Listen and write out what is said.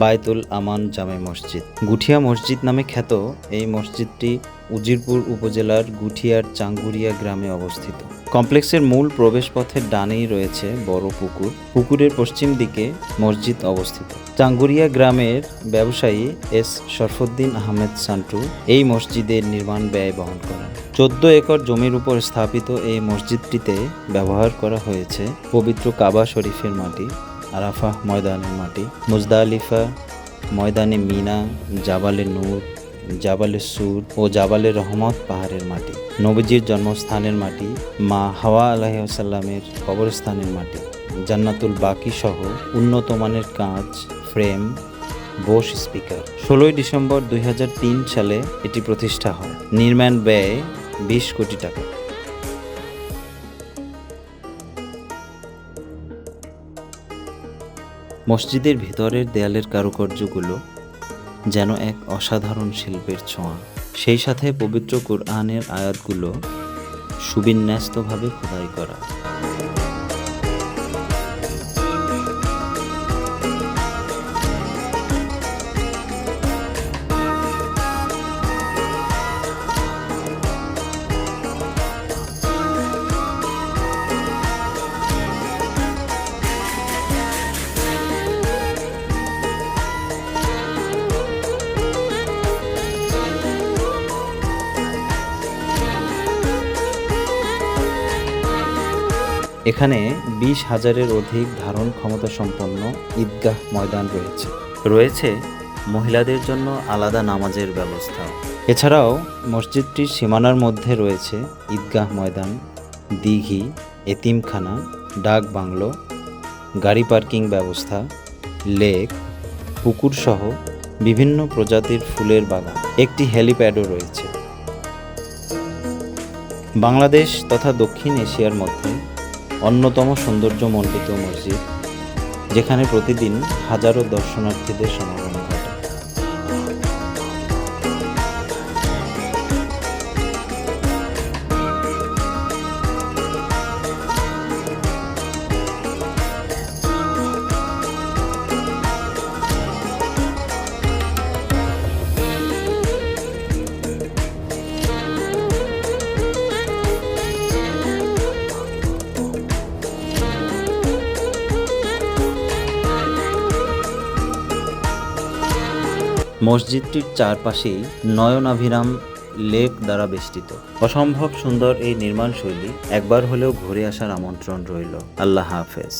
বায়তুল আমান জামে মসজিদ। গুঠিয়া মসজিদ নামে খ্যাত এই মসজিদটি উজিরপুর উপজেলার গুঠিয়ার চাঙ্গুরিয়া গ্রামে অবস্থিত। কমপ্লেক্সের মূল প্রবেশপথের ডানেই রয়েছে বড় পুকুর। পুকুরের পশ্চিম দিকে মসজিদ অবস্থিত। চাঙ্গুরিয়া গ্রামের ব্যবসায়ী এস শরফুদ্দিন আহমেদ সান্টু এই মসজিদের নির্মাণ ব্যয় বহন করেন। 14 একর জমির উপর স্থাপিত এই মসজিদটিতে ব্যবহার করা হয়েছে পবিত্র কাবা শরীফের মাটি, আরাফাহ ময়দানের মাটি, মুজদালিফা, ময়দানে মিনা, জাবালে নূর, জাবালে সুর ও জাবালে রহমত পাহাড়ের মাটি, নবীজির জন্মস্থানের মাটি, মা হাওয়া আলাইহিসসালামের কবরস্থানের মাটি, জান্নাতুল বাকি সহ উন্নত মানের কাঁচ, ফ্রেম, বোস স্পিকার। 16 ডিসেম্বর 2003 সালে এটি প্রতিষ্ঠা হয়। নির্মাণ ব্যয় 20 কোটি টাকা। মসজিদের ভিতরের দেয়ালের কারুকার্যগুলো যেন এক অসাধারণ শিল্পের ছোঁয়া। সেই সাথে পবিত্র কুরআনের আয়াতগুলো সুবিন্যস্তভাবে খোদাই করা। এখানে 20,000-এর অধিক ধারণ ক্ষমতা সম্পন্ন ঈদগাহ ময়দান রয়েছে মহিলাদের জন্য আলাদা নামাজের ব্যবস্থা। এছাড়াও মসজিদটির সীমানার মধ্যে রয়েছে ঈদগাহ ময়দান, দিঘি, এতিমখানা, ডাক বাংলো, গাড়ি পার্কিং ব্যবস্থা, লেক, পুকুর সহ বিভিন্ন প্রজাতির ফুলের বাগান। একটি হেলিপ্যাডও রয়েছে। বাংলাদেশ তথা দক্ষিণ এশিয়ার মধ্যে অন্যতম সৌন্দর্যমণ্ডিত মসজিদ, যেখানে প্রতিদিন হাজারো দর্শনার্থীদের সমাগম ঘটে। মসজিদটির চারপাশেই নয়নাভিরাম লেক দ্বারা বেষ্টিত। অসম্ভব সুন্দর এই নির্মাণ শৈলী একবার হলেও ঘুরে আসার আমন্ত্রণ রইল। আল্লাহ হাফেজ।